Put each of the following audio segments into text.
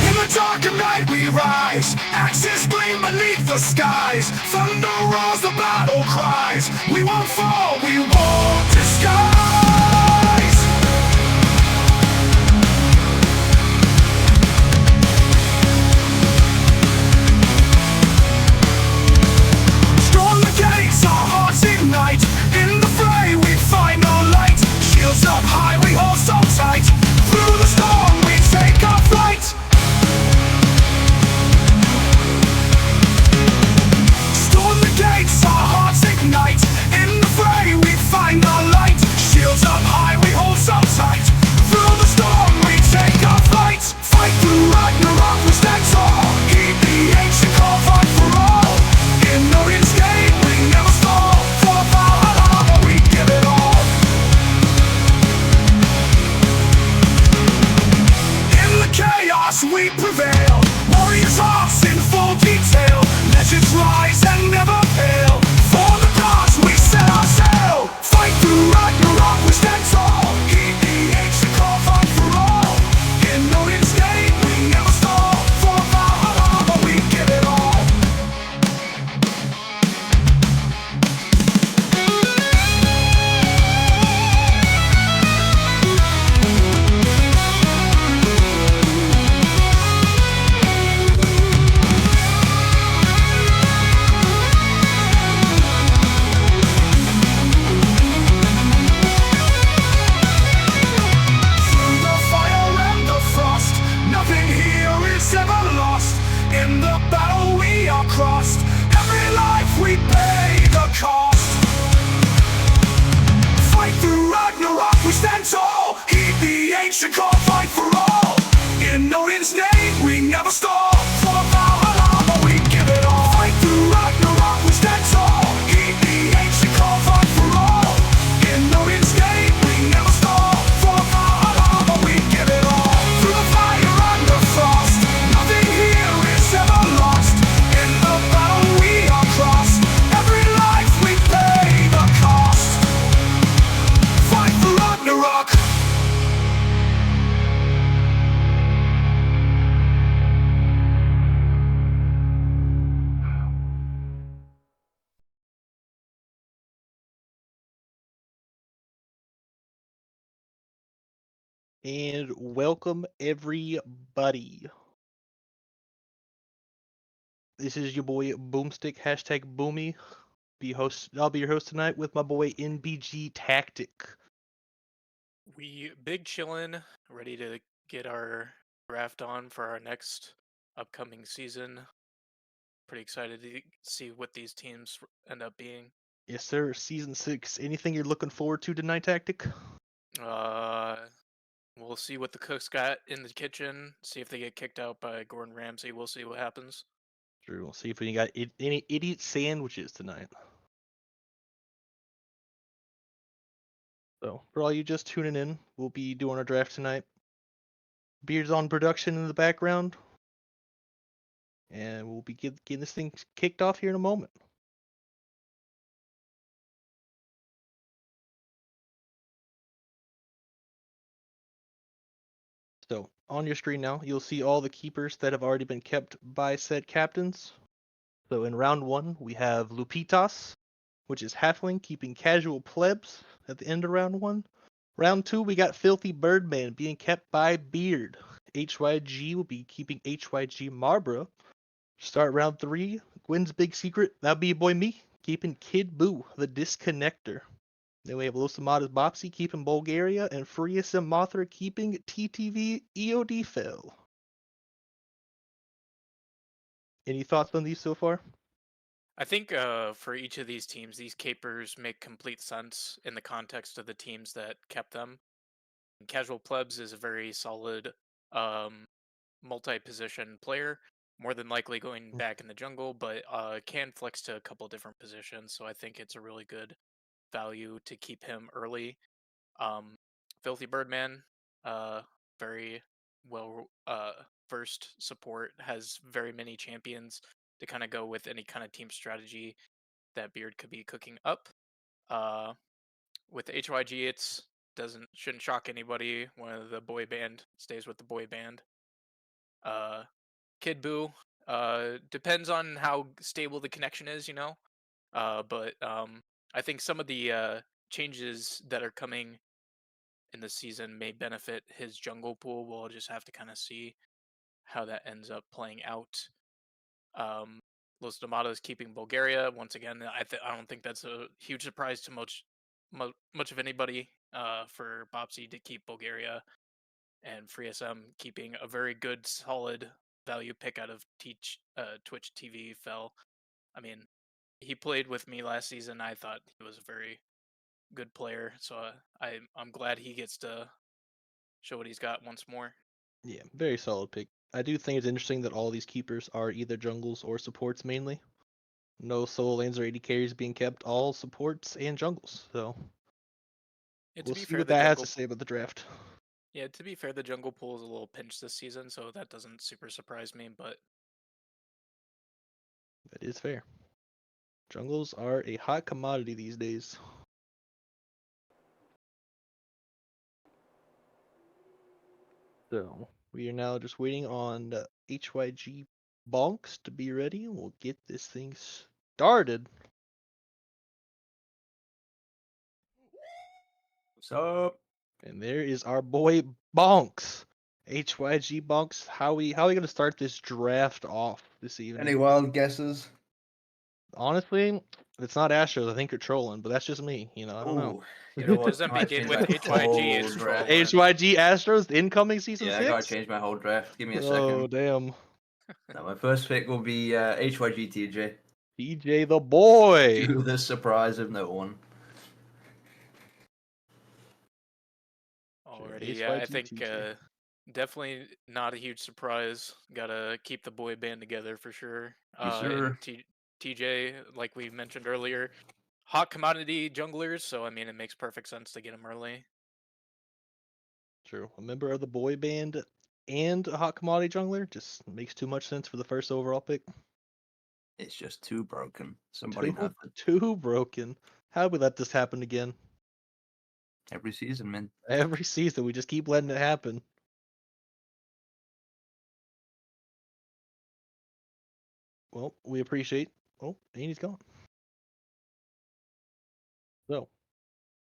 In the dark of night we rise, axes gleam beneath the skies. Thunder roars, the battle cries. We won't fall, we won't disguise. Storm the gates, our hearts ignite. In the fray we find no light. Shields up high, we hold so tight. Through the storm we take our flight. Storm the gates, our hearts ignite. In the fray we find no light. Shields up high, we hold so tight. Through the storm we take our flight. Fight through Ragnarok, we stand tall. Heed the ancient call, fight for all. In Odin's gate we never stall. For Valhalla we give it all. In the chaos we prevail. Warriors' hearts in full detail. Legends rise and never fail. For the gods we set our sail. Fight through Ragnarok, we stand tall. Heed the ancient call, fight for all. In Odin's gate we never stall. For Valhalla we give it all. Through the fire and the frost, nothing here is ever lost. In the battle we are crossed. Every life we pay the cost. Fight through Ragnarok, we stand tall. Heed the ancient call, fight for all. In Odin's name we never stall. For Valhalla we give it all. Fight through Ragnarok, we stand tall. Heed the ancient call, fight for all. In Odin's name we never stall. For Valhalla we give it all. Through the fire and the frost, nothing here is ever lost. In the battle we are crossed. Every life we pay the cost. Fight for Ragnarok. And welcome everybody. This is your boy Boomstick #Boomy. I'll be your host tonight with my boy NBG Tactic. We big chillin', ready to get our draft on for our next upcoming season. Pretty excited to see what these teams end up being. Yes, sir. Season 6. Anything you're looking forward to tonight, Tactic? Uh, we'll see what the cooks got in the kitchen. See if they get kicked out by Gordon Ramsay. We'll see what happens. Sure. We'll see if we got any idiot sandwiches tonight. So, for all you just tuning in, we'll be doing our draft tonight. Beard's on production in the background. And we'll be getting this thing kicked off here in a moment. So, on your screen now, you'll see all the keepers that have already been kept by said captains. So, in round 1, we have Lupitas, which is Halfling, keeping casual plebs at the end of round 1. Round 2, we got Filthy Birdman being kept by Beard. HYG will be keeping HYG Marbra. Start round 3, Gwen's Big Secret, that'll be your boy me, keeping Kid Boo, the Disconnector. Then we have Losamada's Bopsy keeping Bulgaria, and Frias and Mothra keeping TTV EOD Fell. Any thoughts on these so far? I think for each of these teams, these capers make complete sense in the context of the teams that kept them. Casual Plebs is a very solid multi-position player, more than likely going back in the jungle, but can flex to a couple different positions, so I think it's a really good value to keep him early. Filthy Birdman, very well versed support, has very many champions to kind of go with any kind of team strategy that Beard could be cooking up. with HYG, it's shouldn't shock anybody. One of the boy band stays with the boy band. Kid Buu, depends on how stable the connection is, but I think some of the changes that are coming in the season may benefit his jungle pool. We'll just have to kind of see how that ends up playing out. Los D'Amato keeping Bulgaria once again. I don't think that's a huge surprise to much of anybody. For Bopsy to keep Bulgaria and FreeSM keeping a very good, solid value pick out of Twitch TV fell. I mean, he played with me last season. I thought he was a very good player, so I'm glad he gets to show what he's got once more. Yeah, very solid pick. I do think it's interesting that all these keepers are either jungles or supports mainly. No solo lanes or AD carries being kept, all supports and jungles. So Yeah, to we'll be see fair, what the that has to jungle. say about the draft. Yeah, to be fair, the jungle pool is a little pinched this season, so that doesn't super surprise me. But That is fair. Jungles are a hot commodity these days. So we are now just waiting on HYG Bonks to be ready. We'll get this thing started. What's up? And there is our boy Bonks. HYG Bonks. How we gonna start this draft off this evening? Any wild guesses? Honestly, if it's not Astros, I think you're trolling, but that's just me. I don't know. Oh, you know what? doesn't I might begin change with my HYG, whole it's draft. trolling. HYG Astros incoming season Yeah, I gotta 6? change my whole draft. Give me a Oh, second. damn. Now, my first pick will be HYG TJ. TJ the boy. To the surprise of no one. Sure, Already, yeah, I HYG think TJ. definitely not a huge surprise. Gotta keep the boy band together for sure. Yes, And sir. TJ, like we mentioned earlier, hot commodity junglers, so I mean it makes perfect sense to get him early. True. A member of the boy band and a hot commodity jungler just makes too much sense for the first overall pick. It's just too broken. Somebody Too, nothing. too broken. How we let this happen again? Every season, man. Every season, we just keep letting it happen. Well, we appreciate. Oh, and he's gone. So,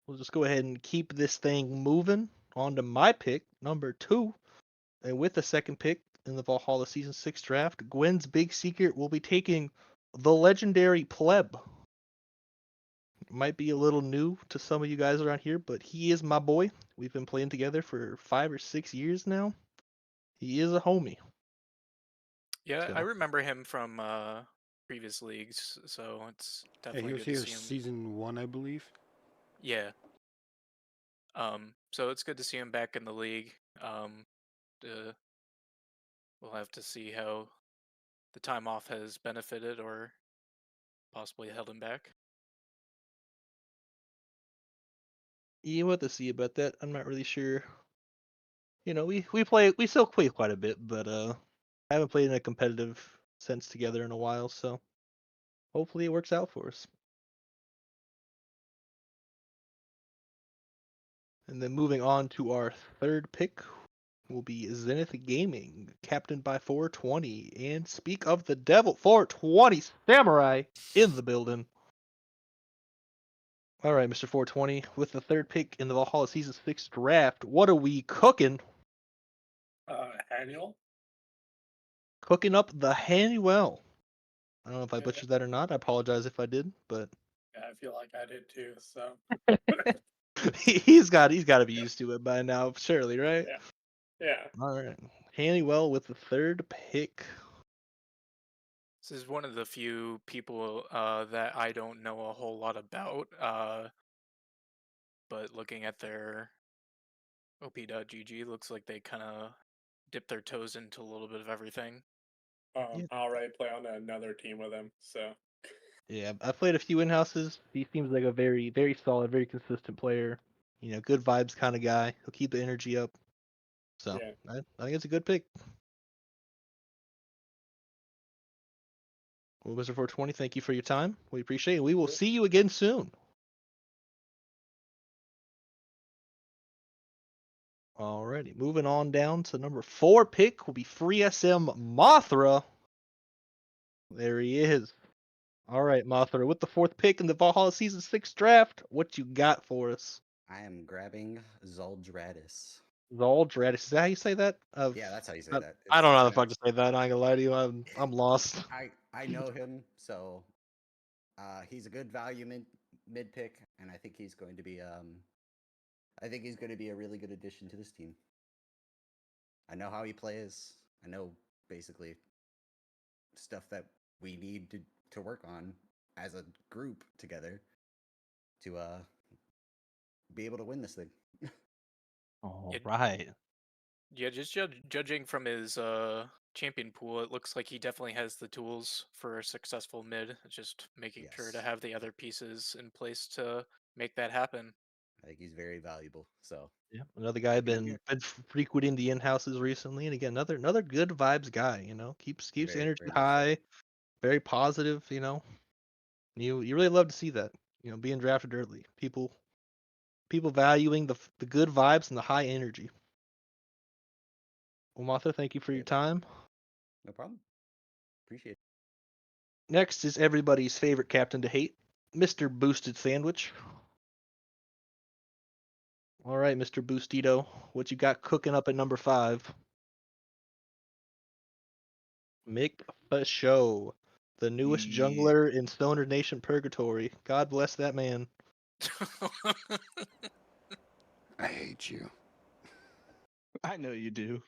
we'll just go ahead and keep this thing moving on to my pick, number 2. And with the second pick in the Valhalla Season 6 draft, Gwen's Big Secret will be taking the legendary Pleb. Might be a little new to some of you guys around here, but he is my boy. We've been playing together for 5 or 6 years now. He is a homie. Yeah, I So, remember him from previous leagues, so it's Yeah, definitely he was good to here see him. season 1, I believe. Yeah. So it's good to see him back in the league. Uh, we'll have to see how the time off has benefited or possibly held him back. you have to see about that. I'm not really sure. We still play quite a bit, but I haven't played in a competitive sense together in a while, so hopefully it works out for us. And then moving on to our third pick will be Zenith Gaming, captained by 420. And speak of the devil, 420 Samurai in the building. All right, Mr. 420, with the third pick in the Valhalla Season 6 draft, what are we cooking? Annual. Cooking up the Hanuel. I don't know if I Yeah, butchered that or not. I apologize if I did, but yeah, I feel like I did too. So he's got to be used to it by now, surely, right? yeah, yeah. All right, Hanuel with the third pick. This is one of the few people that I don't know a whole lot about, but looking at their op.gg, looks like they kind of dip their toes into a little bit of everything. Yeah. I already play on another team with him. So Yeah, I've played a few in-houses. He seems like a very, very solid, very consistent player. Good vibes kind of guy. He'll keep the energy up. So yeah. I think it's a good pick. Well, Mr. 420, thank you for your time. We appreciate it. We will see you again soon. Alrighty, moving on down to number 4 pick will be Free SM Mothra. There he is. All right, Mothra, with the 4th pick in the Valhalla Season 6 draft, what you got for us? I am grabbing Zoldratis. Zoldratis, is that how you say that? Yeah, that's how you say I, that. I don't know how the kinda- fuck to say that. I ain't gonna lie to you. I'm lost. I know him, so he's a good value mid pick, and I think he's going to be a really good addition to this team. I know how he plays. I know basically stuff that we need to work on as a group together to be able to win this thing. All It- right. Yeah, just judging from his champion pool, it looks like he definitely has the tools for a successful mid. It's just making sure to Yes. have the other pieces in place to make that happen. I think he's very valuable. So Yeah, another guy Should be been good. been frequenting the in-houses recently, and again, another good vibes guy. Keeps Very, energy very much so. high, very positive. You really love to see that. Being drafted early, people valuing the good vibes and the high energy. Well, Martha, thank you for your Yep. time. No problem. Appreciate it. Next is everybody's favorite captain to hate, Mr. Boosted Sandwich. All right, Mr. Boostito, what you got cooking up at number 5? Mick Show, the newest Yeah. jungler in Stoner Nation Purgatory. God bless that man. I hate you. I know you do.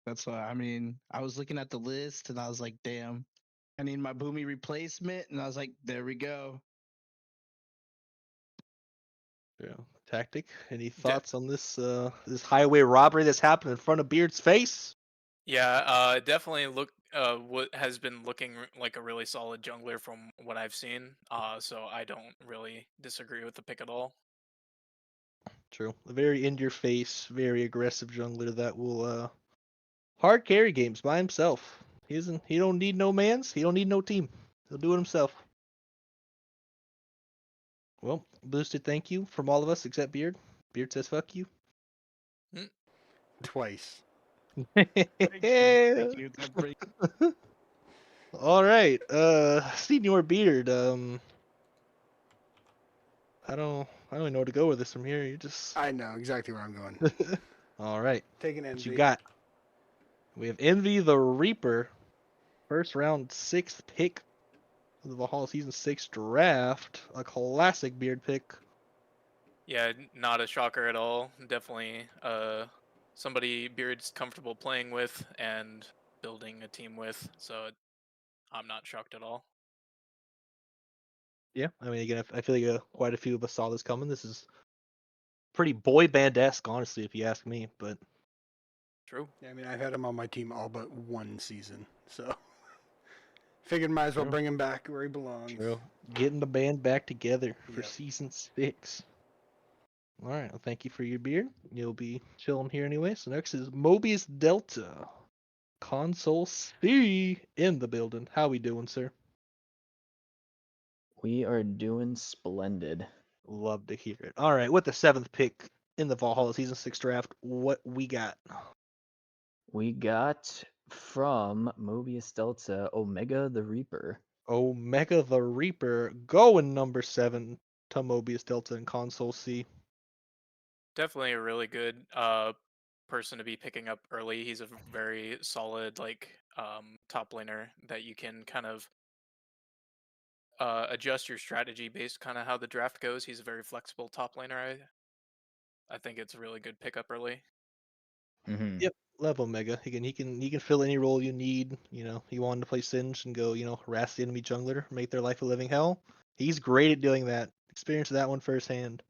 That's why, I was looking at the list and I was like, damn, I need my Boomy replacement. And I was like, there we go. Yeah. Tactic. Any thoughts on this highway robbery that's happened in front of Beard's face? Yeah, definitely what has been looking like a really solid jungler from what I've seen. So I don't really disagree with the pick at all. True. A very in your face, very aggressive jungler that will hard carry games by himself. He don't need no mans, he don't need no team. He'll do it himself. Well, Boosted, thank you from all of us except Beard. Beard says fuck you. Twice. Thank you. That break. All right, Senior Beard. I don't even know where to go with this from here. You just I know exactly where I'm going. all right. Taking What you envy. got? We have Envy the Reaper, first round 6th pick of the Valhalla Season 6 draft. A classic Beard pick. Yeah, not a shocker at all. Definitely somebody Beard's comfortable playing with and building a team with. So I'm not shocked at all. Yeah, I mean, again, I feel like quite a few of us saw this coming. This is pretty boy band-esque, honestly, if you ask me. But True. Yeah, I mean, I've had him on my team all but one season, so figured might as well True. bring him back where he belongs. true, getting the band back together for Yep. Season 6. All right, well, thank you for your beard. You'll be chilling here anyway. So next is Mobius Delta, Console C in the building. How we doing, sir? We are doing splendid. Love to hear it. All right, with the 7th pick in the Valhalla Season 6 draft, what we got? We got from Mobius Delta Omega the Reaper. Omega the Reaper going number 7 to Mobius Delta and Console C. Definitely a really good person to be picking up early. He's a very solid top laner that you can kind of adjust your strategy based kind of how the draft goes. He's a very flexible top laner. I think it's a really good pickup early. Mm-hmm. Yep, love Omega. He can fill any role you need. You want to play Singe and go, harass the enemy jungler, make their life a living hell. He's great at doing that. Experienced that one firsthand.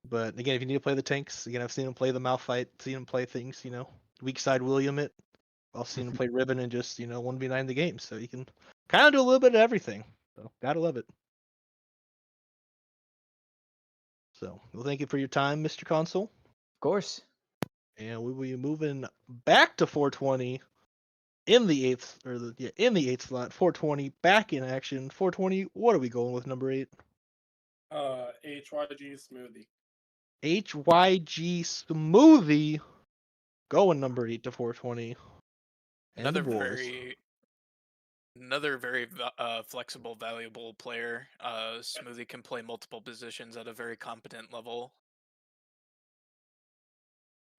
But again, if you need to play the tanks, again, I've seen him play the Malphite, seen him play things, weak side William it. I've seen him play Ribbon and just, 1v9 the game. So you can kind of do a little bit of everything. So gotta love it. So, well, thank you for your time, Mr. Console. Of course. And we will be moving back to 420 in the 8th, in the 8th slot. 420 back in action. 420. What are we going with number 8? HYG Smoothie. HYG Smoothie going number 8 to 420. And the Another boys. very flexible, valuable player. Smoothie can play multiple positions at a very competent level.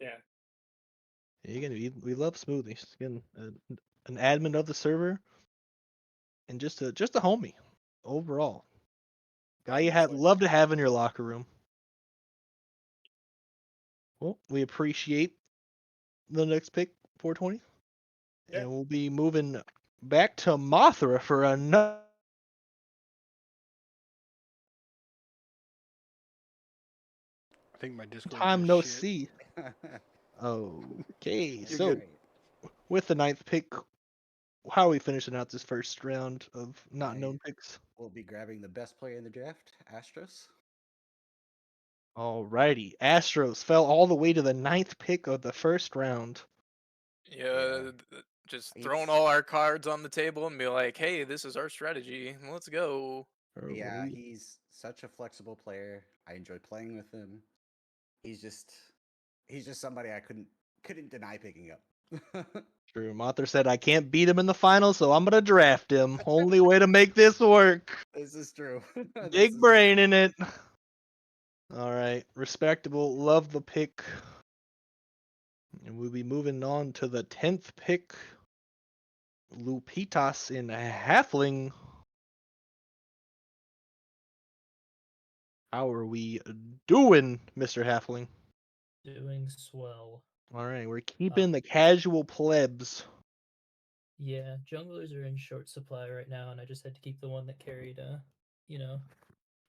Yeah. Again, we love Smoothies. Again, an admin of the server, and just a homie overall. Guy you Honestly. love to have in your locker room. Well, we appreciate the next pick, 420. Yeah. And we'll be moving back to Mothra for another I think my Discord time just no shit. see. Okay, You're so great. with the 9th pick, how are we finishing out this first round of not I known picks? will be grabbing the best player in the draft, Astros. Alrighty, Astros fell all the way to the 9th pick of the first round. Yeah, just throwing He's- all our cards on the table and be like, "Hey, this is our strategy. Let's go." Yeah, he's such a flexible player. I enjoy playing with him. He's just somebody I couldn't deny picking up. True. Mothra said, I can't beat him in the finals, so I'm going to draft him. Only way to make this work. This is true. This Big is brain in it. All right. Respectable. Love the pick. And we'll be moving on to the 10th pick. Lupitas in Halfling. How are we doing, Mr. Halfling? Doing swell. All right. We're keeping the casual plebs. Yeah, junglers are in short supply right now, and I just had to keep the one that carried,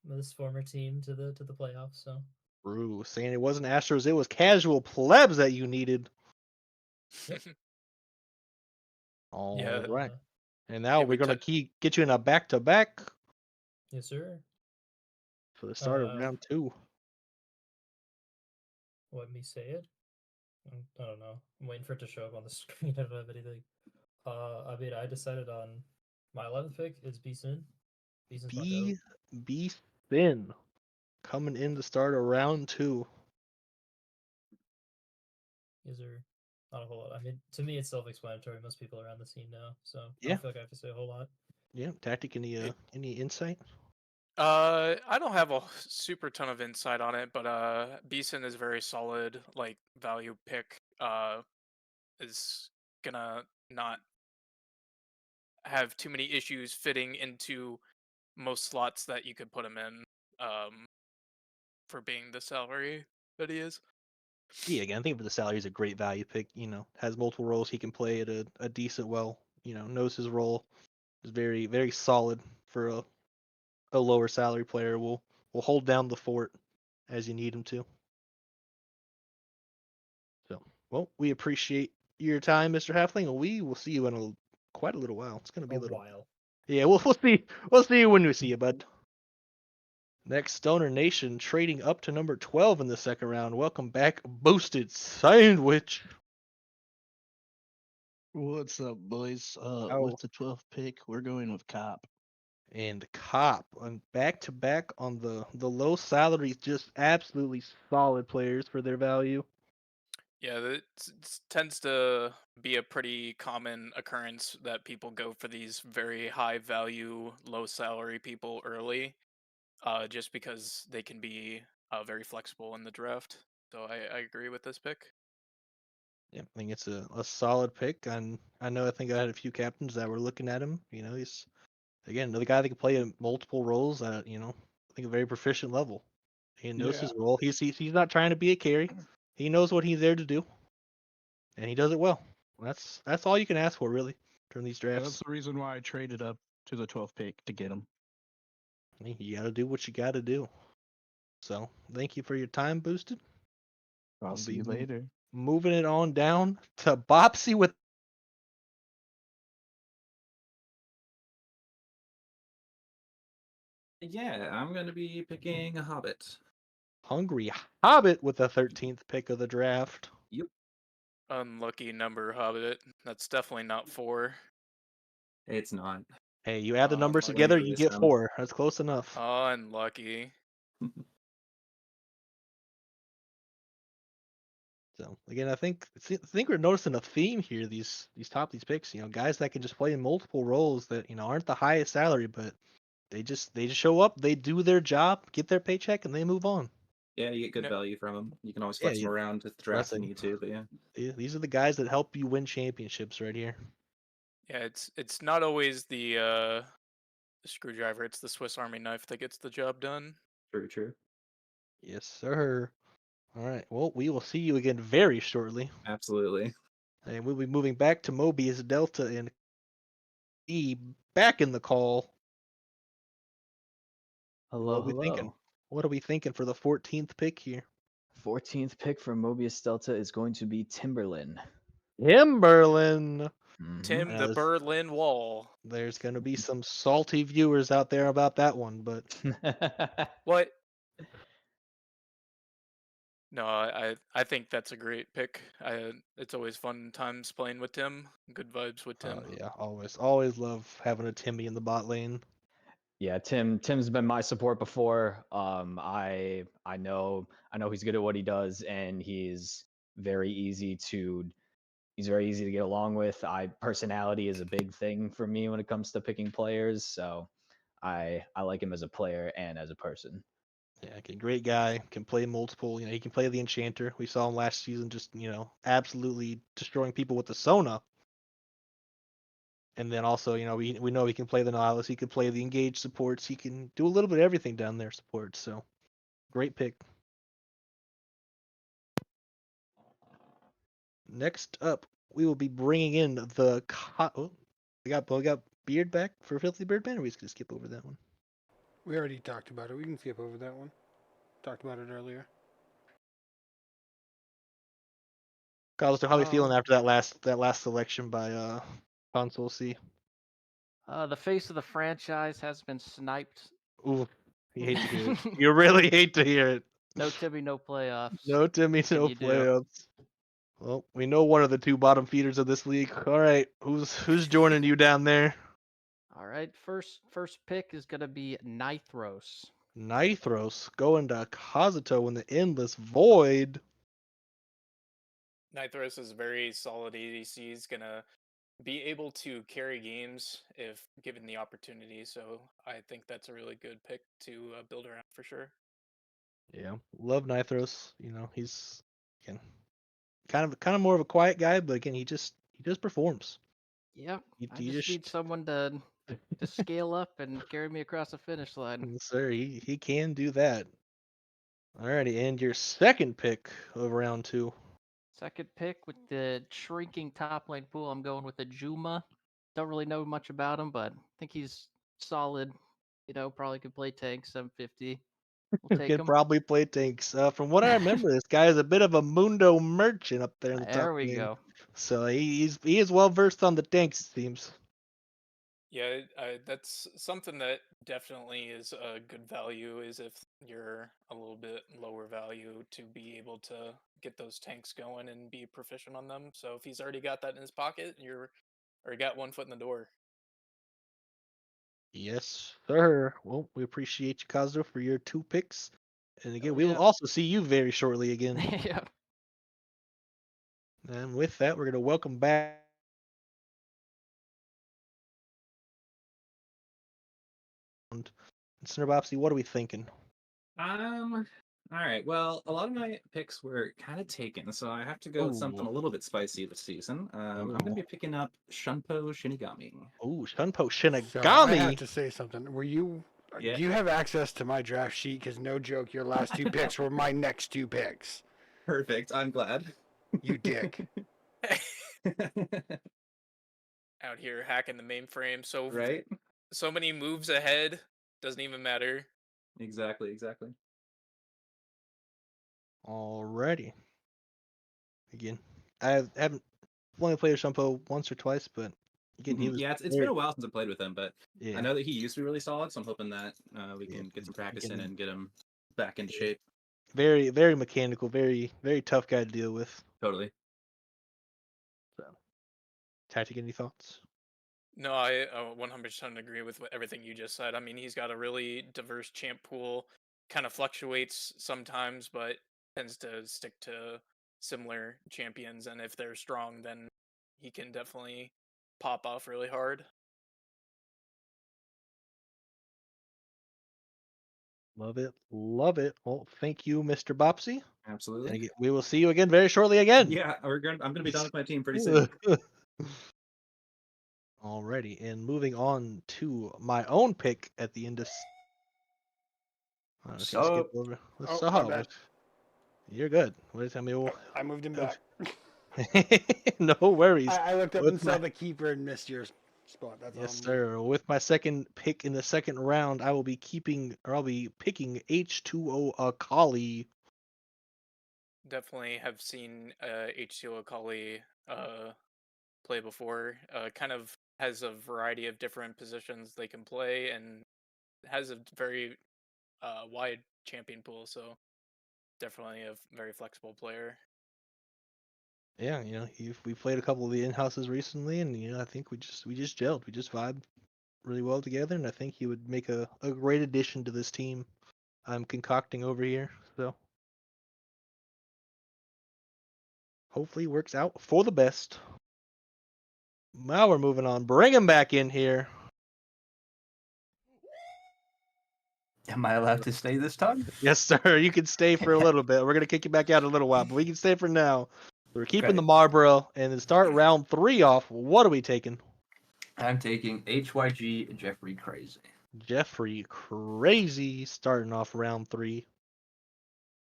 this former team to the playoffs. So True. Saying it wasn't Astros, it was casual plebs that you needed. All Yeah. right. And now Yeah, we're going to get you in a back-to-back yes, sir. for the start of round 2. Let me say it. I don't know. I'm waiting for it to show up on the screen. I don't have anything. I decided on my 11th pick is Beeson. Beeson's my goat. Be thin. Coming in to start of round 2. Is there not a whole lot? I mean, to me, it's self-explanatory. Most people around the scene know, so I Yeah. don't feel like I have to say a whole lot. Yeah. Tactic, any insight? I don't have a super ton of insight on it, but Beeson is very solid, like value pick. Is gonna not have too many issues fitting into most slots that you could put him in. For being the salary that he is. Yeah, again, I think for the salary is a great value pick. Has multiple roles he can play at a decent well. Knows his role. Is very, very solid for a lower salary player. Will hold down the fort as you need him to. So, well, we appreciate your time, Mr. Halfling, and we will see you in quite a little while. It's gonna be a little while. Yeah, we'll see. We'll see you when we see you, bud. Next, Stoner Nation trading up to number 12 in the second round. Welcome back, Boosted Sandwich. What's up, boys? Oh. With the 12th pick, we're going with Cop. And Cop on back to back on the low salaries, just absolutely solid players for their value. Yeah, it tends to be a pretty common occurrence that people go for these very high value, low salary people early, just because they can be very flexible in the draft. So I agree with this pick. Yeah, I think it's a solid pick. And I know I think I had a few captains that were looking at him. He's again another guy that can play in multiple roles at I think a very proficient level. He knows his role. He's not trying to be a carry. He knows what he's there to do, and he does it well. That's all you can ask for really during these drafts. That's the reason why I traded up to the 12th pick to get him. I mean, you got to do what you got to do. So thank you for your time, Boosted. I'll see you later. Moving it on down to Bopsy with Yeah, I'm going to be picking a Hobbit. Hungry Hobbit with the 13th pick of the draft. Yep. Unlucky number, Hobbit. That's definitely not 4. It's not. Hey, you add the numbers Unlucky. together, you get 4. That's close enough. Unlucky. So again, I think we're noticing a theme here. These picks, guys that can just play in multiple roles that aren't the highest salary, but they just show up, they do their job, get their paycheck, and they move on. Yeah, you get good No, value from them. You can always Yeah, flex them around at the draft if you blessing. need to, but yeah. These are the guys that help you win championships right here. yeah, it's not always the screwdriver. It's the Swiss Army knife that gets the job done. True, true. Yes, sir. All right. Well, we will see you again very shortly, Absolutely. and we'll be moving back to Mobius Delta and E back in the call. Hello, What are we thinking? hello. What are we thinking for the 14th pick here? 14th pick for Mobius Delta is going to be Timberlin. Timberland. Tim the There's Berlin Wall. going to be some salty viewers out there about that one, but What? No, I think that's a great pick. It's always fun times playing with Tim. Good vibes with Tim. yeah, always love having a Timmy in the bot lane. Yeah, Tim's been my support before. I know he's good at what he does, and he's very easy to get along with. Personality is a big thing for me when it comes to picking players, so I like him as a player and as a person. Yeah, okay, great guy. Can play multiple. He can play the Enchanter. We saw him last season, just absolutely destroying people with the Sona. And then also, we know he can play the Nihilus. He can play the engaged supports. He can do a little bit of everything down there, supports. So, great pick. Next up, we will be bringing in the. We got Beard back for Filthy Birdman, or we just gonna skip over that one? We already talked about it. We can skip over that one. Talked about it earlier. Carlos, how are we Um, feeling after that last selection by Console C? The face of the franchise has been sniped. Ooh, you hate to hear it. You really hate to hear it. No Timmy, no playoffs. No Timmy, What can no you do? playoffs. Well, we know one of the two bottom feeders of this league. All right, who's joining you down there? All right, first pick is gonna be Nithros. Nithros going to Kazuto in the Endless Void. Nithros is very solid ADC. He's gonna be able to carry games if given the opportunity. So I think that's a really good pick to build around for sure. Yeah, love Nithros. He's again kind of more of a quiet guy, but again, he just performs. Yep, He, I he just need someone to scale up and carry me across the finish line. Yes, sir, he can do that. Alrighty, and your second pick of round 2. Second pick with the shrinking top lane pool, I'm going with a Juma. Don't really know much about him, but I think he's solid. Probably could play tank 750. We'll take Can him. probably play tanks. From what I remember, this guy is a bit of a Mundo merchant up there in the top There we lane. go. So he is well versed on the tanks, it seems. Yeah, that's something that definitely is a good value. Is if you're a little bit lower value to be able to get those tanks going and be proficient on them. So if he's already got that in his pocket, you're already got one foot in the door. Yes, sir. Well, we appreciate you, Kazuto, for your 2 picks. And again, Hell we will yeah. also see you very shortly again. Yeah. And with that, we're going to welcome back. Center Bopsy, what are we thinking? All right. Well, a lot of my picks were kind of taken, so I have to go with something Ooh. a little bit spicy this season. I'm going to be picking up Shunpo Shinigami. Ooh, Shunpo So I have Shinigami. to say something. Were you? Yeah. Do you have access to my draft sheet? Because no joke, your last 2 picks were my next 2 picks. Perfect. I'm glad. You dick. Out here hacking the mainframe, so Right? so many moves ahead, doesn't even matter. Exactly. Alrighty. Again, I haven't only played Shunpo once or twice, but again, he was Yeah, it's been a while since I played with him, but yeah. I know that he used to be really solid, so I'm hoping that we can get some practice in and get him back in shape. Very, very mechanical, very, very tough guy to deal with. Totally. So, Tactic, any thoughts? No, I 100% agree with everything you just said. I mean, he's got a really diverse champ pool, kind of fluctuates sometimes, but tends to stick to similar champions, and if they're strong, then he can definitely pop off really hard. Love it. Love it. Well, thank you, Mr. Bopsy. And Absolutely. again, we will see you again very shortly again. Yeah, I'm gonna be done with my team pretty soon. Alrighty, and moving on to my own pick at the end of. Let's skip So, over. Let's Oh, my sub. bad. You're good. What is? I mean, Oh, I moved him back. no worries. I looked up With and saw my- the keeper and missed your spot. That's Yes, all. sir. With my second pick in the second round, I will be I'll be picking H2O Akali. Definitely have seen H2O Akali play before. Kind of has a variety of different positions they can play, and has a very wide champion pool. So definitely a very flexible player. Yeah, we played a couple of the in-houses recently, and I think we just gelled. We just vibed really well together, and I think he would make a great addition to this team I'm concocting over here. So hopefully it works out for the best. Now we're moving on. Bring him back in here. am I allowed to stay this time? Yes, sir. You can stay for a little bit. We're gonna kick you back out in a little while, but we can stay for now. We're keeping Okay. the Marlboro, and to start round 3 off, what are we taking? I'm taking HYG Jeffrey Crazy. Jeffrey Crazy starting off round 3.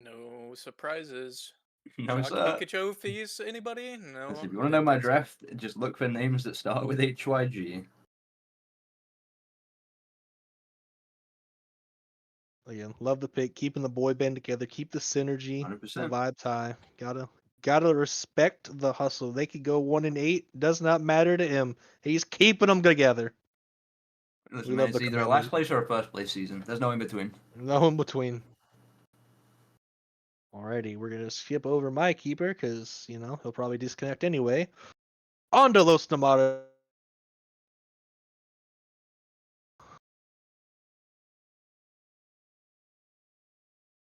No surprises. No, Shock sir. Pikachu fees, anybody? No. If you I want to know didn't my think so. draft, just look for names that start with HYG. Again, love the pick, keeping the boy band together, keep the synergy, the 100%. vibes high. Gotta respect the hustle. They could go 1-8, does not matter to him. He's keeping them together. Listen, We man, love the it's either a commitment. last place or a first place season. There's no in between. No in between. Alrighty, we're gonna skip over my keeper because he'll probably disconnect anyway. On to Los Namados.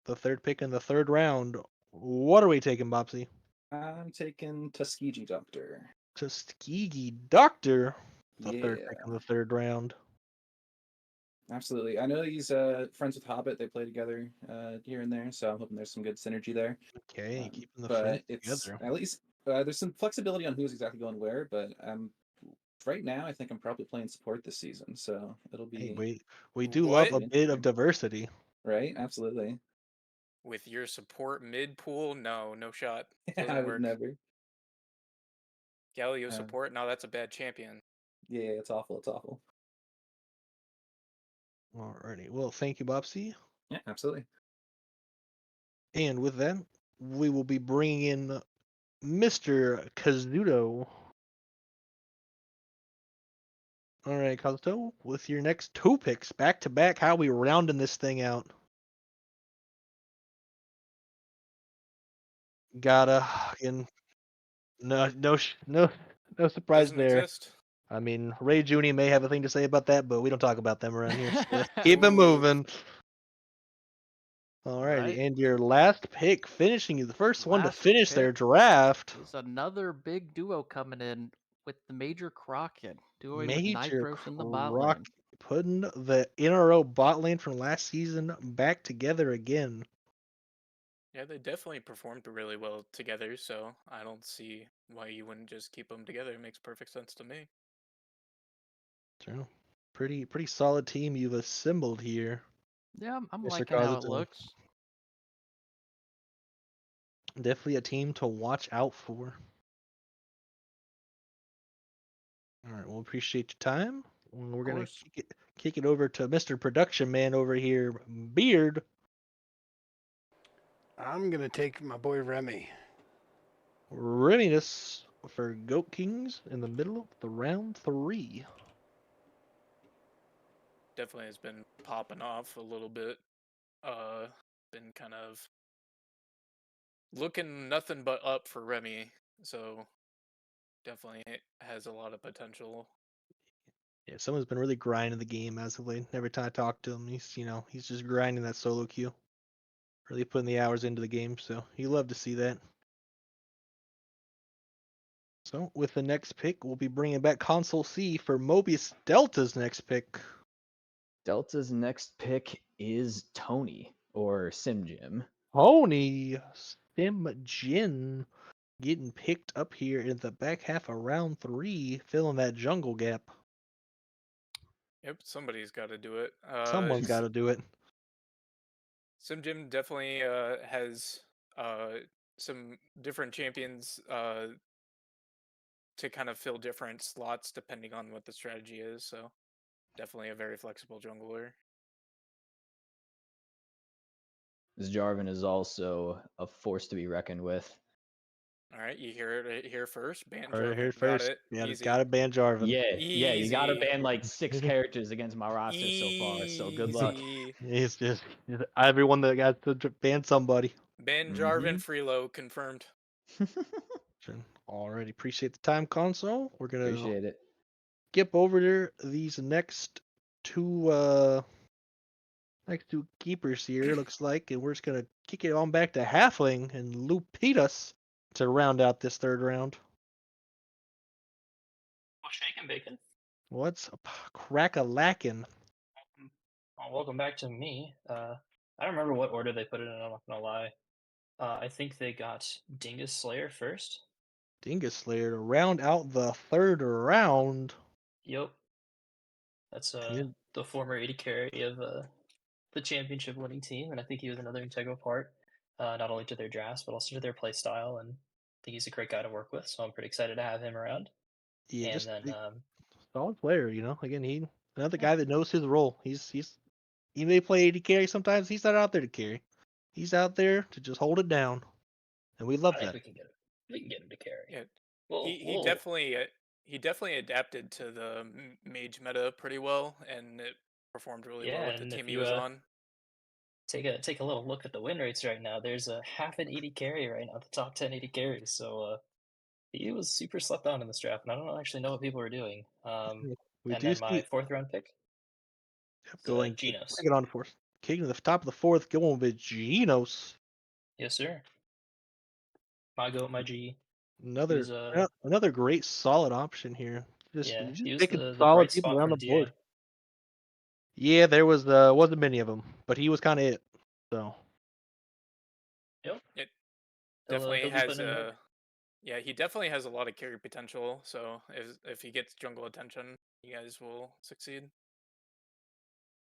The third pick in the third round. What are we taking, Bopsy? I'm taking Tuskegee Doctor. Tuskegee Doctor. The third pick Yeah. in the third round. Absolutely. I know he's friends with Hobbit. They play together here and there, so I'm hoping there's some good synergy there. Okay, keeping the But friends it's together. at least there's some flexibility on who's exactly going where. But right now, I think I'm probably playing support this season, so it'll Hey, be we do love What? a bit of diversity. right. Absolutely. With your support mid pool? No shot. I Doesn't would work. never. Galio Uh, support? No, that's a bad champion. Yeah, it's awful. It's awful. Alrighty. Well, thank you, Bopsy. Yeah, absolutely. And with that, we will be bringing in Mr. Kazuto. All right, Kazuto, with your next 2 picks back to back, how are we rounding this thing out? Gotta again, no surprise Doesn't there. exist. I mean, Ray Junie may have a thing to say about that, but we don't talk about them around here. So let's keep it Ooh. moving. Alrighty, Right. and your last pick, finishing the first one to Last finish their pick draft. is another big duo coming in with the Major Crockett, duoing with Major Nitros in the bot Croc lane. putting the NRO bot lane from last season back together again. Yeah, they definitely performed really well together, so I don't see why you wouldn't just keep them together. It makes perfect sense to me. True. Pretty solid team you've assembled here, Yeah, I'm Mr. liking how it Kazuto. looks. Definitely a team to watch out for. All right, well, appreciate your time. We're gonna course. kick it over to Mr. Production Man over here, Beard. I'm gonna take my boy Remy. Readiness for Goat Kings in the middle of the round 3. Definitely has been popping off a little bit. Been kind of looking nothing but up for Remy, so definitely has a lot of potential. Yeah, someone's been really grinding the game as of late. Every time I talk to him, he's just grinding that solo queue. Really putting the hours into the game, so you love to see that. So with the next pick, we'll be bringing back Console C for Mobius Delta's next pick. Delta's next pick is Tony or Sim Jim. Tony Sim Jin getting picked up here in the back half of round 3, filling that jungle gap. Yep, somebody's got to do it. Someone's got to do it. Sim Jim definitely has some different champions to kind of fill different slots depending on what the strategy is. So definitely a very flexible jungler. This Jarvan is also a force to be reckoned with. All right, you hear it right here first. Ban Heard it Jarvan. here Got first. it. Yeah, Easy. got to ban Jarvan. Yeah, you got to Easy. ban like 6 characters against my roster so far. So good luck. Easy. It's just everyone that got to ban somebody. Ban Jarvan Freelo confirmed. Already appreciate the time, Console. We're gonna Appreciate it. skip over there these next two keepers here, looks like, and we're just gonna kick it on back to Halfling and Lupitas to round out this third round. Well, shake and bacon. What's crack-a-lackin'? Well, welcome back to me. I don't remember what order they put it in. I'm not gonna lie. I think they got Dingus Slayer first. Dingus Slayer to round out the third round. Yep. That's the former AD carry of the championship winning team, and I think he was another integral part, not only to their drafts but also to their play style. And I think he's a great guy to work with, so I'm pretty excited to have him around. Yeah, And just then solid player, you know. Again, he another guy that knows his role. He may play AD carry sometimes. He's not out there to carry. He's out there to just hold it down, and we love I think that. we can get him. We can get him to carry. Yeah, Well, he definitely adapted to the mage meta pretty well, and it performed really well with the and team if he you was on. take a little look at the win rates right now, there's a half an 80 carry right now, the top 10 80 carries. So he was super slept on in this draft, and I don't actually know what people were doing. We And do then my see 4th round pick, going Genos. bring it on to fourth. Kicking to the top of the fourth, going with Genos. Yes, sir. My goat, my G. Another was, another great solid option here. Just Yeah, he was picking the solid bright people spot around from the board. DA. Yeah, there wasn't many of them, but he was kind of it. So Yep. It He'll definitely be has putting in work. yeah, he definitely has a lot of carry potential. So if he gets jungle attention, you guys will succeed.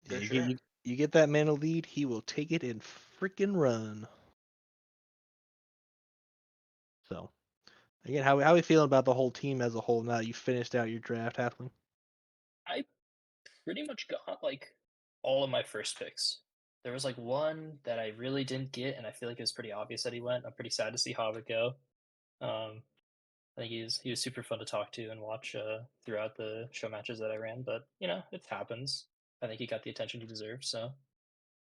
yeah, For sure. you get that mana lead, he will take it and freaking run. So again, how we feeling about the whole team as a whole now that you finished out your draft, Halfling? I pretty much got like all of my first picks. There was like one that I really didn't get, and I feel like it was pretty obvious that he went. I'm pretty sad to see Hobbit go. I think he was super fun to talk to and watch throughout the show matches that I ran. But you know, it happens. I think he got the attention he deserved. So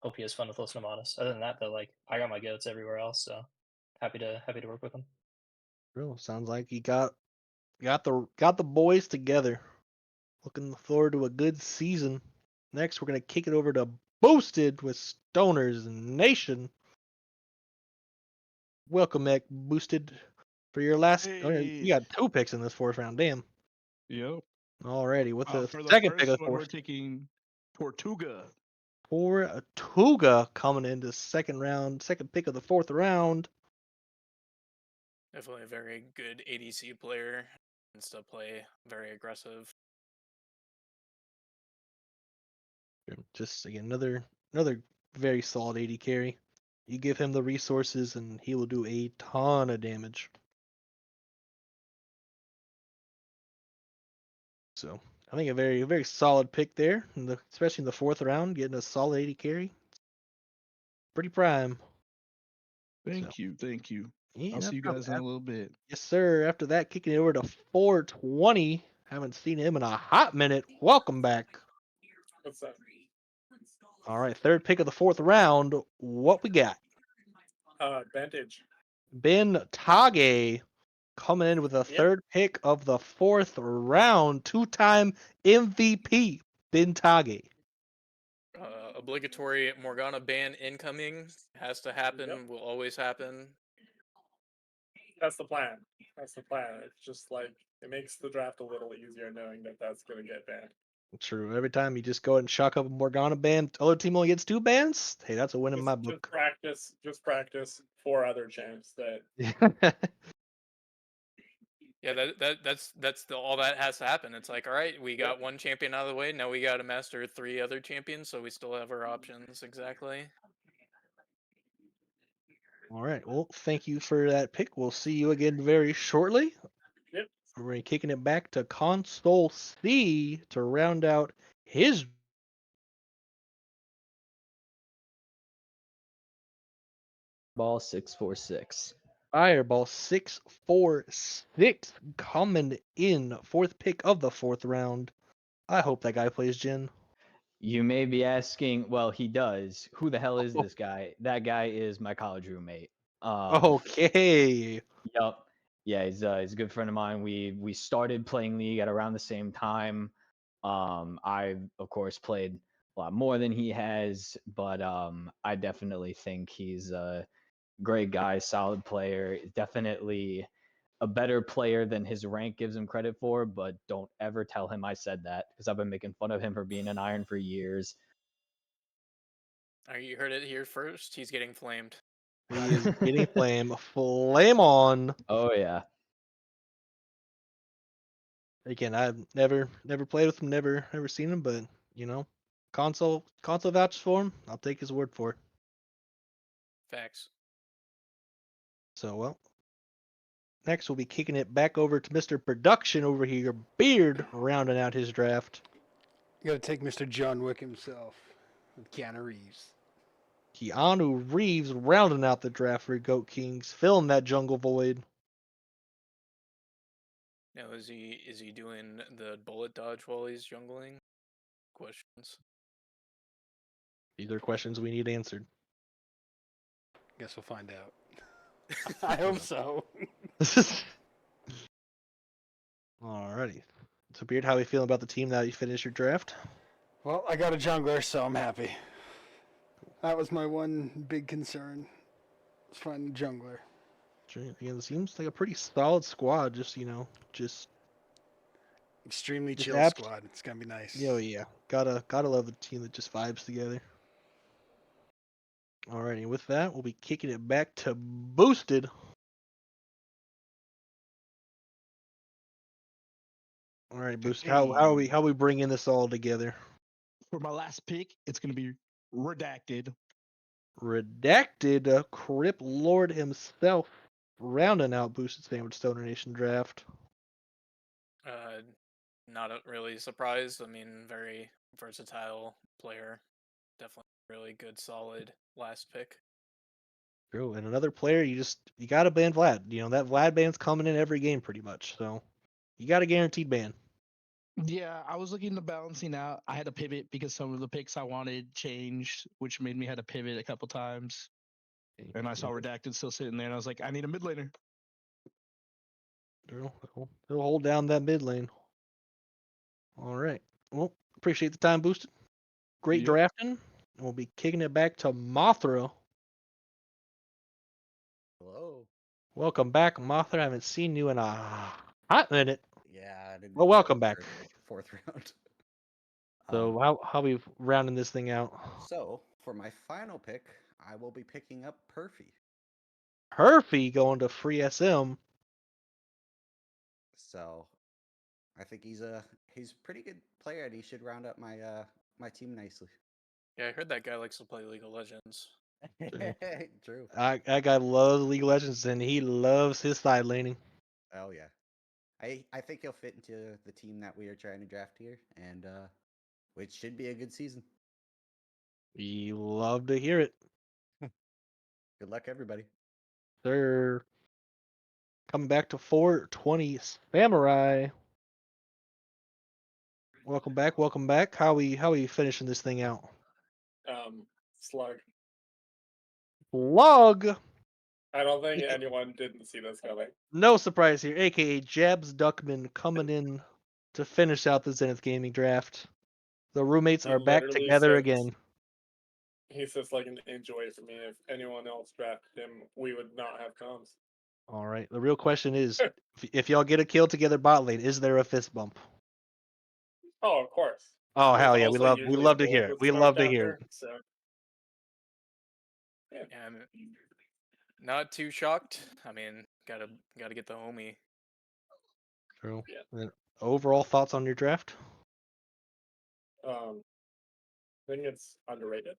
hope he has fun with Los Namadas. Other than that, though, like I got my goats everywhere else. So happy to work with him. Real sounds like you got the boys together. Looking forward to a good season. Next, we're gonna kick it over to Boosted with Stoners Nation. Welcome back, Boosted, for your last. You got 2 picks in this fourth round. Damn. Yep. Alrighty, with the For the second pick first of the one, we're fourth. taking Tortuga. Tortuga coming into second pick of the fourth round. Definitely a very good ADC player. And still play very aggressive. Just again another very solid AD carry. You give him the resources and he will do a ton of damage. So I think a very solid pick there, especially in the fourth round, getting a solid 80 carry. Pretty prime. Thank you. Yeah, I'll no see you problem. guys in a little bit. Yes, sir. After that, kicking it over to 420. Haven't seen him in a hot minute. Welcome back. What's up? All right, third pick of the fourth round. What we got? Vantage. Ben Tage coming in with a third pick of the fourth round. 2-time MVP, Ben Tage. Obligatory Morgana ban incoming has to happen. Yep. Will always happen. That's the plan. That's the plan. It's just like it makes the draft a little easier knowing that that's going to get banned. True. Every time you just go ahead and shock up a Morgana ban, other team only gets 2 bans. Hey, that's a win in my Just book. practice 4 other champs that Yeah, that's all that has to happen. It's like, all right, we got one champion out of the way. Now we got to master 3 other champions, so we still have our options. Exactly. All right. Well, thank you for that pick. We'll see you again very shortly. Yep. We're kicking it back to Console C to round out his Ball 646. Fireball 646 coming in 4th pick of the 4th round. I hope that guy plays Jin. You may be asking, well, he does. Who the hell is Oh. this guy? That guy is my college roommate. Okay. Yup. Yeah, he's a good friend of mine. We started playing League at around the same time. I of course played a lot more than he has, but I definitely think he's a great guy, solid player, definitely a better player than his rank gives him credit for, but don't ever tell him I said that because I've been making fun of him for being an iron for years. You heard it here first. He's getting flamed. He is getting flame. Flame on. Oh yeah. Again, I've never played with him, never seen him, but you know, console vouches for him. I'll take his word for it. Facts. So well, next we'll be kicking it back over to Mr. Production over here, Beard, rounding out his draft. You gotta take Mr. John Wick himself with Keanu Reeves. Keanu Reeves rounding out the draft for Goat Kings, filling that jungle void. Now is he doing the bullet dodge while he's jungling? Questions. These are questions we need answered. Guess we'll find out. I hope so. Alrighty. So Beard, how are you feeling about the team now you finished your draft? Well, I got a jungler, so I'm happy. That was my one big concern. Was finding a jungler. Again, it seems like a pretty solid squad. Just Extremely just chill squad. It's gonna be nice. Yeah. Gotta love a team that just vibes together. Alrighty, with that, we'll be kicking it back to Boosted. Alright, Boosted. How are we bringing this all together? For my last pick, it's gonna be Redacted. Redacted, Crip Lord himself, rounding out Boosted Sandwich Stoner Nation draft. Not really surprised. I mean, very versatile player. Definitely really good, solid last pick. True, and another player you gotta ban Vlad. You know that Vlad ban's coming in every game pretty much, so you got a guaranteed ban. Yeah, I was looking to balancing out. I had to pivot because some of the picks I wanted changed, which made me had to pivot a couple times. And I saw Redacted still sitting there, and I was like, I need a mid laner. He'll hold down that mid lane. All right. Well, appreciate the time, Boosted. Great drafting. We'll be kicking it back to Mothra. Hello. Welcome back, Mothra. I haven't seen you in a hot minute. Yeah, I didn't. Well, welcome back. Fourth round. So how we rounding this thing out? So for my final pick, I will be picking up Perfy. Perfy going to free SM. So I think he's a pretty good player, and he should round up my my team nicely. Yeah, I heard that guy likes to play League of Legends. True. That guy loves League of Legends, and he loves his side laning. Oh yeah, I think he'll fit into the team that we are trying to draft here, and which should be a good season. We love to hear it. Good luck, everybody. They're coming back to 420 Samurai. Welcome back, welcome back. How we finishing this thing out? Slug. Log. I don't think anyone didn't see this coming. No surprise here, aka Jabs Duckman coming in to finish out the Zenith Gaming draft. The roommates He are back literally together sits- again. He sits like an inch away from me. If anyone else drafted him, we would not have comms. All right. The real question is, if y'all get a kill together bot lane, is there a fist bump? Oh, of course. Oh There's hell yeah, we also love usually a to gold hear it. with We love smoked to hear after, it. so yeah. Yeah, I'm not too shocked. I mean, gotta get the homie. True. Yeah. Then overall thoughts on your draft? I think it's underrated.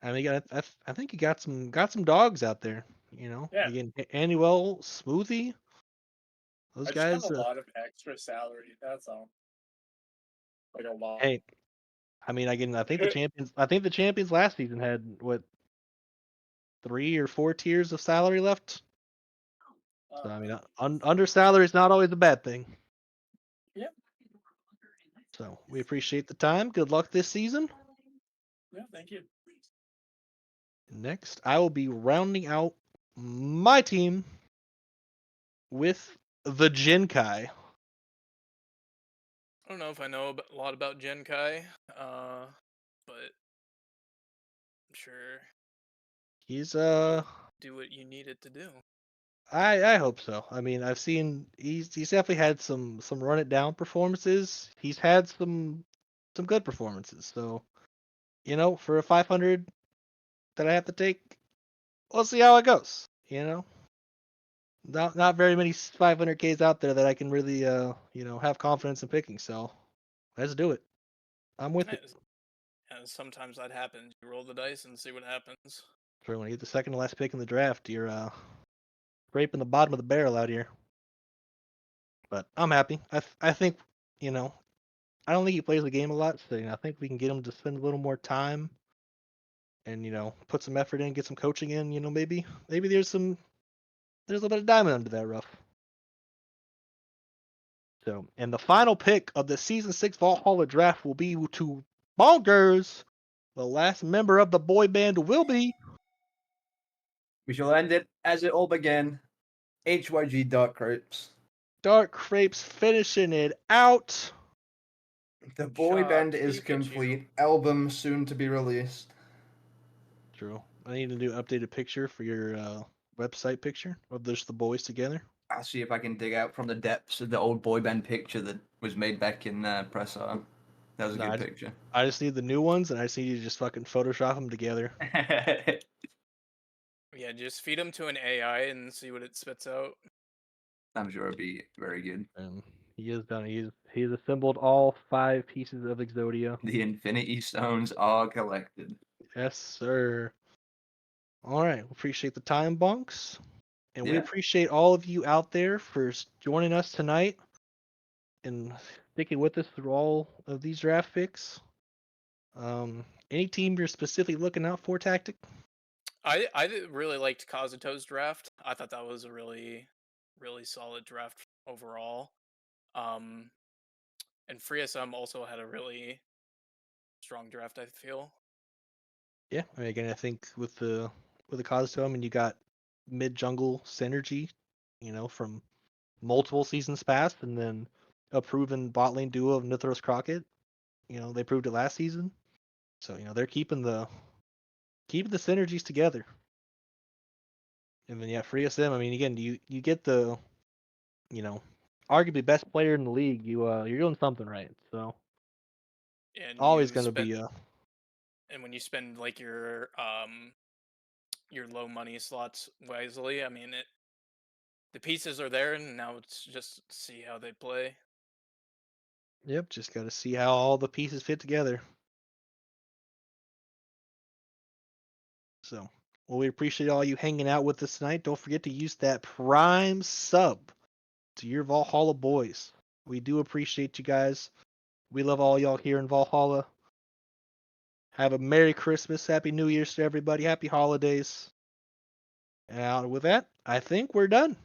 I mean, I think you got some dogs out there. You know, Yeah. again, Annuel, Smoothie, those I just have guys. a lot of extra salary. That's all. Like a lot. Hey, I mean, again, I think the champions last season had what 3 or 4 tiers of salary left. So I mean, under salary is not always a bad thing. Yeah. So we appreciate the time. Good luck this season. Yeah. Thank you. Next, I will be rounding out my team with the Jinkai. I don't know if I know a lot about Genkai, but I'm sure He's do what you need it to do. I hope so. I mean, I've seen he's definitely had some run it down performances. He's had some good performances. So, you know, for a 500 that I have to take, we'll see how it goes. You know, not very many 500Ks out there that I can really you know, have confidence in picking. So, let's do it. I'm with it. And sometimes that happens. You roll the dice and see what happens. Sure, when you get the second to last pick in the draft, you're scraping the bottom of the barrel out here. But I'm happy. I think, you know, I don't think he plays the game a lot, so you know, I think we can get him to spend a little more time and, you know, put some effort in, get some coaching in, you know, maybe there's a little bit of diamond under that rough. So, and the final pick of the season 6 Valhalla draft will be to Bonkers. The last member of the boy band will be. We shall end it as it all began. HYG Dark Crepes. Dark Crepes finishing it out. The boy Shock band is Pikachu. complete. Album soon to be released. True. I need to do an updated picture for your website picture of just the boys together. I'll see if I can dig out from the depths of the old boy band picture that was made back in press art. That was a No, good picture. I just need the new ones, and I just need you to just fucking Photoshop them together. Yeah, just feed them to an AI and see what it spits out. I'm sure it'll be very good. And he has done. He's assembled all 5 pieces of Exodia. The Infinity Stones are collected. Yes, sir. All right, appreciate the time, bunks, and we Yeah. appreciate all of you out there for joining us tonight and sticking with us through all of these draft picks. Any team you're specifically looking out for, Tactic? I really liked Kazuto's draft. I thought that was a really solid draft overall. And FreeSM also had a really strong draft, I feel. Yeah, I mean, again, I think with the Kazuto, I mean, you got mid jungle synergy, you know, from multiple seasons past, and then a proven bot lane duo of Nithros Crockett. You know, they proved it last season, so you know they're keeping the synergies together. And then yeah, FreeSM. I mean, again, you get the, you know, arguably best player in the league. You're doing something right. So And always you gonna spend, be and when you spend like your low money slots wisely, I mean the pieces are there, and now it's just see how they play. Yep, just got to see how all the pieces fit together. So, well, we appreciate all you hanging out with us tonight. Don't forget to use that Prime sub to your Valhalla boys. We do appreciate you guys. We love all y'all here in Valhalla. Have a Merry Christmas, Happy New Year's to everybody, Happy Holidays. And with that, I think we're done.